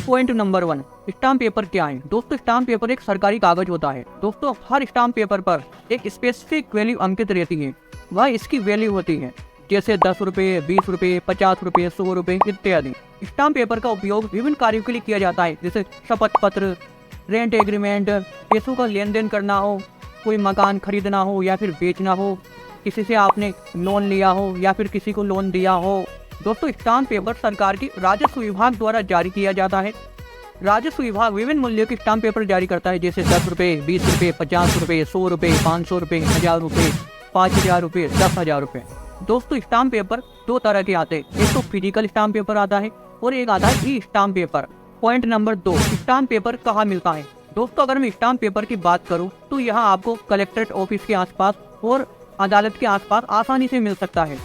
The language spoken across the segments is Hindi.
पॉइंट नंबर 1, स्टाम्प पेपर क्या है। दोस्तों स्टाम्प पेपर एक सरकारी कागज होता है। दोस्तों हर स्टाम्प पेपर पर एक स्पेसिफिक वैल्यू अंकित रहती है, वह इसकी वैल्यू होती है, जैसे 10 रुपये, 20 रुपये, 50 रुपये, 100 रुपये इत्यादि। स्टाम्प पेपर का उपयोग विभिन्न कार्यों के लिए किया जाता है, जैसे शपथ पत्र, रेंट एग्रीमेंट, पैसों का लेन देन करना हो, कोई मकान खरीदना हो या फिर बेचना हो, किसी से आपने लोन लिया हो या फिर किसी को लोन दिया हो। दोस्तों स्टाम्प पेपर सरकार की राजस्व विभाग द्वारा जारी किया जाता है। राजस्व विभाग विभिन्न मूल्यों के स्टाम्प पेपर जारी करता है, जैसे 10 रुपये, 20 रुपये, 50 रुपये, 100 रुपये, 500 रुपये, 1000 रुपये, 5000 रुपये, 10,000 रुपये। दोस्तों स्टाम्प पेपर दो तरह के आते हैं, एक तो फिजिकल स्टाम्प पेपर आता है और एक आता है e stamp paper. Point number 2, stamp paper कहाँ मिलता है। दोस्तों अगर मैं स्टाम्प पेपर की बात करूँ तो यहाँ आपको कलेक्ट्रेट ऑफिस के आसपास और अदालत के आसपास आसानी से मिल सकता है।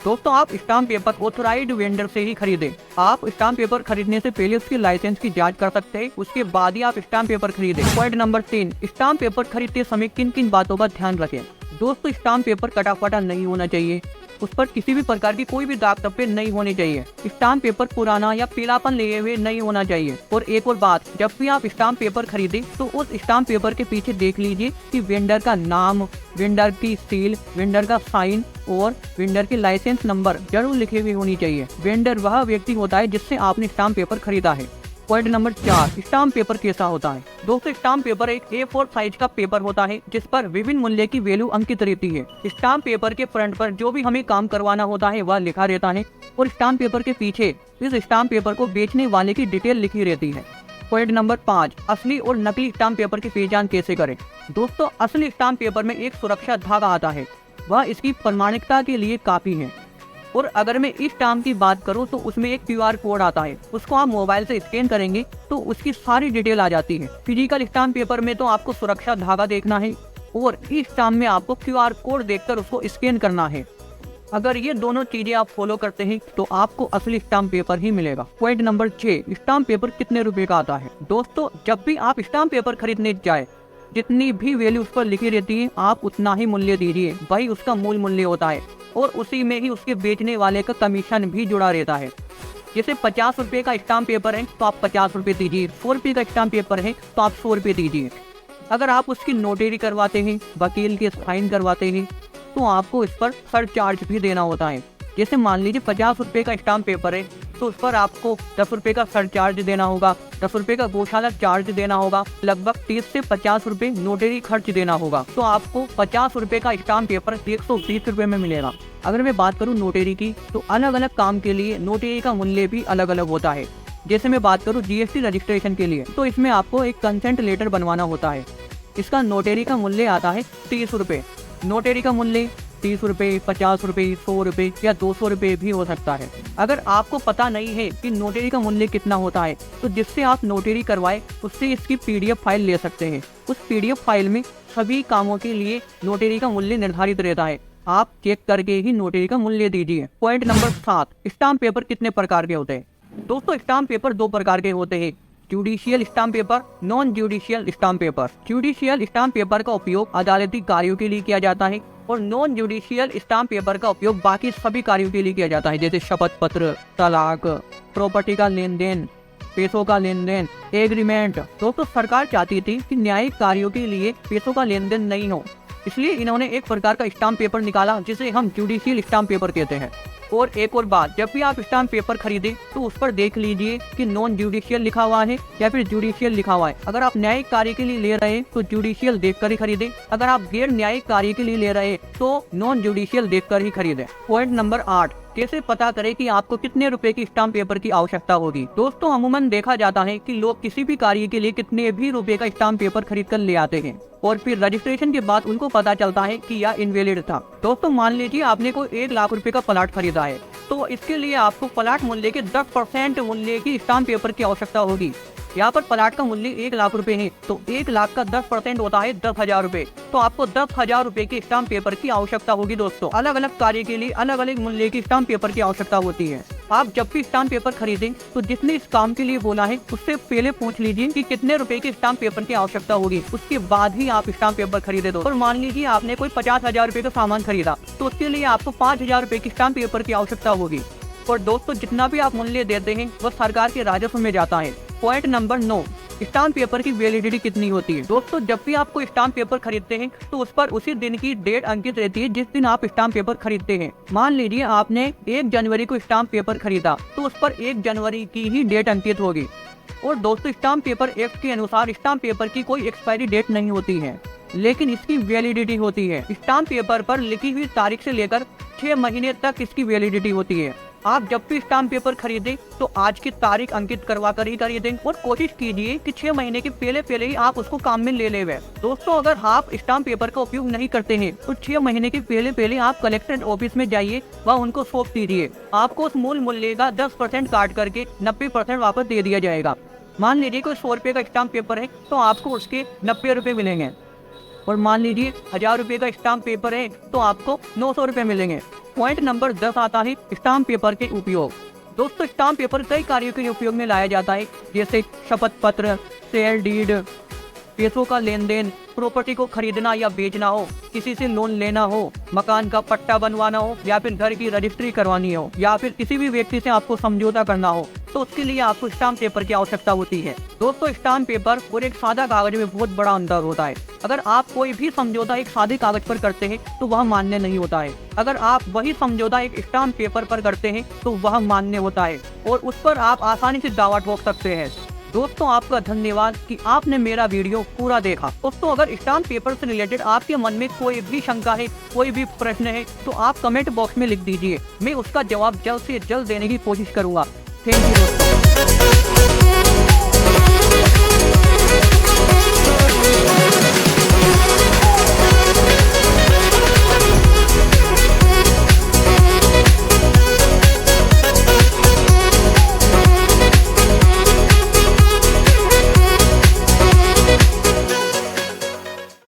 दोस्तों आप स्टाम्प पेपर ऑथराइज्ड वेंडर से ही खरीदें। आप स्टाम्प पेपर खरीदने से पहले उसके लाइसेंस की जांच कर सकते हैं, उसके बाद ही आप स्टाम्प पेपर खरीदें। पॉइंट नंबर 3, स्टाम्प पेपर खरीदते समय किन किन बातों का ध्यान रखें। दोस्तों स्टाम्प पेपर कटा फटा नहीं होना चाहिए, उस पर किसी भी प्रकार की कोई भी दाग धब्बे नहीं होने चाहिए। स्टाम्प पेपर पुराना या पीलापन लिए हुए नहीं होना चाहिए। और एक और बात, जब भी आप स्टाम्प पेपर खरीदें तो उस स्टाम्प पेपर के पीछे देख लीजिए कि वेंडर का नाम, वेंडर की सील, वेंडर का साइन और वेंडर के लाइसेंस नंबर जरूर लिखे हुए होनी चाहिए। वेंडर वह व्यक्ति होता है जिससे आपने स्टाम्प पेपर खरीदा है। पॉइंट नंबर 4, स्टाम्प पेपर कैसा होता है। दोस्तों स्टाम्प पेपर एक A4 साइज का पेपर होता है जिस पर विभिन्न मूल्य की वैल्यू अंकित रहती है। स्टाम्प पेपर के फ्रंट पर जो भी हमें काम करवाना होता है वह लिखा रहता है और स्टाम्प पेपर के पीछे इस स्टाम्प पेपर को बेचने वाले की डिटेल लिखी रहती है। पॉइंट नंबर 5, असली और नकली स्टाम्प पेपर की पहचान कैसे करें। दोस्तों असली स्टाम्प पेपर में एक सुरक्षा धागा आता है, वह इसकी प्रामाणिकता के लिए काफी है। और अगर मैं इस स्टाम्प की बात करूं तो उसमें एक QR कोड आता है, उसको आप मोबाइल से स्कैन करेंगे तो उसकी सारी डिटेल आ जाती है। फिजिकल स्टाम्प पेपर में तो आपको सुरक्षा धागा देखना है और इस स्टाम्प में आपको QR कोड देखकर उसको स्कैन करना है। अगर ये दोनों चीजें आप फॉलो करते हैं तो आपको असली स्टाम्प पेपर ही मिलेगा। पॉइंट नंबर 6, स्टाम्प पेपर कितने रुपए का आता है। दोस्तों जब भी आप स्टाम्प पेपर खरीदने जाए, जितनी भी वैल्यू उस पर लिखी रहती है आप उतना ही मूल्य दीजिए, वही उसका मूल मूल्य होता है और उसी में ही उसके बेचने वाले का कमीशन भी जुड़ा रहता है। जैसे 50 रुपये का स्टाम्प पेपर है तो आप 50 रुपये दीजिए, 100 रुपये का स्टाम्प पेपर है तो आप 100 रुपये दीजिए। अगर आप उसकी नोटरी करवाते हैं, वकील के साइन करवाते हैं तो आपको इस पर सरचार्ज भी देना होता है। जैसे मान लीजिए 50 रुपये का स्टाम्प पेपर है तो उस पर आपको 10 रुपये का सरचार्ज देना होगा, 10 रुपये का गौशाला चार्ज देना होगा, लगभग 30 से 50 रुपये नोटरी खर्च देना होगा। तो आपको 50 रुपये का स्टाम्प पेपर 120 रुपये में मिलेगा। अगर मैं बात करूं नोटरी की तो अलग अलग काम के लिए नोटरी का मूल्य भी अलग अलग होता है। जैसे मैं बात करूं GST रजिस्ट्रेशन के लिए तो इसमें आपको एक कंसेंट लेटर बनवाना होता है, इसका नोटरी का मूल्य आता है 30 रुपये। नोटरी का मूल्य 30 रुपये, 50 रुपये, 100 रुपये या 200 रुपये भी हो सकता है। अगर आपको पता नहीं है कि नोटरी का मूल्य कितना होता है तो जिससे आप नोटरी करवाए उससे इसकी PDF फाइल ले सकते हैं। उस PDF फाइल में सभी कामों के लिए नोटरी का मूल्य निर्धारित रहता है, आप चेक करके ही नोटरी का मूल्य दीजिए। पॉइंट नंबर 7, स्टाम्प पेपर कितने प्रकार के होते हैं। दोस्तों स्टाम्प पेपर 2 प्रकार के होते हैं, judicial stamp paper, non judicial stamp paper. Judicial stamp paper का उपयोग अदालती कार्यों के लिए किया जाता है और नॉन जुडिशियल स्टाम्प पेपर का उपयोग बाकी सभी कार्यों के लिए किया जाता है, जैसे शपथ पत्र, तलाक, प्रॉपर्टी का लेन देन, पैसों का लेन देन, एग्रीमेंट। दोस्तों सरकार चाहती थी कि न्यायिक कार्यों के लिए पैसों का लेन देन नहीं हो, इसलिए इन्होंने एक प्रकार का स्टाम्प पेपर निकाला जिसे हम जुडिशियल स्टाम्प पेपर कहते हैं। और एक और बात, जब भी आप स्टाम्प पेपर खरीदें तो उस पर देख लीजिए कि नॉन जुडिशियल लिखा हुआ है या फिर जुडिशियल लिखा हुआ है। अगर आप न्यायिक कार्य के लिए ले रहे हैं तो जुडिशियल देखकर ही खरीदें, अगर आप गैर न्यायिक कार्य के लिए ले रहे हैं तो नॉन जुडिशियल देखकर ही खरीदें। पॉइंट नंबर 8, कैसे पता करें कि आपको कितने रुपए की स्टाम्प पेपर की आवश्यकता होगी। दोस्तों अमूमन देखा जाता है कि लोग किसी भी कार्य के लिए कितने भी रुपए का स्टाम्प पेपर खरीद कर ले आते हैं और फिर रजिस्ट्रेशन के बाद उनको पता चलता है कि यह इनवैलिड था। दोस्तों मान लीजिए आपने कोई 1 लाख रुपए का प्लाट खरीदा है तो इसके लिए आपको प्लाट मूल्य के 10% मूल्य की स्टाम्प पेपर की आवश्यकता होगी। यहाँ पर प्लाट का मूल्य 1 लाख रुपए है तो 1 लाख का 10% होता है 10,000 रुपए, तो आपको 10,000 रुपए के स्टाम्प पेपर की आवश्यकता होगी। दोस्तों अलग अलग कार्य के लिए अलग अलग मूल्य की स्टाम्प पेपर की आवश्यकता होती है। आप जब भी स्टाम्प पेपर खरीदें तो जिसने इस काम के लिए बोला है उससे पहले पूछ लीजिए कि कितने रुपए के स्टाम्प पेपर की आवश्यकता होगी, उसके बाद ही आप स्टाम्प पेपर खरीदे। दो और मान लीजिए आपने कोई 50,000 रुपए का सामान खरीदा तो उसके लिए आपको 5,000 रुपए की स्टाम्प पेपर की आवश्यकता होगी। और दोस्तों जितना भी आप मूल्य देते हैं वह सरकार के राजस्व में जाता है। पॉइंट नंबर 9, स्टाम्प पेपर की वैलिडिटी कितनी होती है। दोस्तों जब भी आप कोई स्टाम्प पेपर खरीदते हैं तो उस पर उसी दिन की डेट अंकित रहती है जिस दिन आप स्टाम्प पेपर खरीदते हैं। मान लीजिए आपने 1 जनवरी को स्टाम्प पेपर खरीदा तो उस पर 1 जनवरी की ही डेट अंकित होगी। और दोस्तों स्टाम्प पेपर एक्ट के अनुसार स्टाम्प पेपर की कोई एक्सपायरी डेट नहीं होती है, लेकिन इसकी वैलिडिटी होती है। स्टाम्प पेपर पर लिखी हुई तारीख से लेकर 6 महीने तक इसकी वैलिडिटी होती है। आप जब भी स्टाम्प पेपर खरीदें तो आज की तारीख अंकित करवा कर ही खरीदें और कोशिश कीजिए कि 6 महीने के पहले ही आप उसको काम में ले लें। दोस्तों अगर आप स्टाम्प पेपर का उपयोग नहीं करते हैं तो 6 महीने के पहले आप कलेक्टर ऑफिस में जाइए व उनको सौंप दीजिए। आपको उस मूल मूल्य का 10% काट करके 90% वापस दे दिया जाएगा। मान लीजिए कोई 100 रुपये का स्टाम्प पेपर है तो आपको उसके 90 रुपये मिलेंगे, और मान लीजिए 1000 रुपये का स्टाम्प पेपर है तो आपको 900 रुपये मिलेंगे। पॉइंट नंबर 10 आता है स्टाम्प पेपर के उपयोग। दोस्तों स्टाम्प पेपर कई कार्यों के उपयोग में लाया जाता है, जैसे शपथ पत्र, शेयर डीड, पैसों का लेन देन, प्रॉपर्टी को खरीदना या बेचना हो, किसी से लोन लेना हो, मकान का पट्टा बनवाना हो, या फिर घर की रजिस्ट्री करवानी हो, या फिर किसी भी व्यक्ति से आपको समझौता करना हो, तो उसके लिए आपको स्टाम्प पेपर की आवश्यकता होती है। दोस्तों स्टाम्प पेपर और एक सादा कागज में बहुत बड़ा अंतर होता है। अगर आप कोई भी समझौता एक सादे कागज पर करते हैं तो वह मान्य नहीं होता है। अगर आप वही समझौता एक स्टाम्प पेपर पर करते हैं तो वह मान्य होता है और उस पर आप आसानी से दावा ठोक सकते हैं। दोस्तों आपका धन्यवाद कि आपने मेरा वीडियो पूरा देखा। दोस्तों अगर स्टाम्प पेपर से रिलेटेड आपके मन में कोई भी शंका है, कोई भी प्रश्न है तो आप कमेंट बॉक्स में लिख दीजिए। मैं उसका जवाब जल्द से जल्द देने की कोशिश करूंगा। थैंक यू दोस्तों।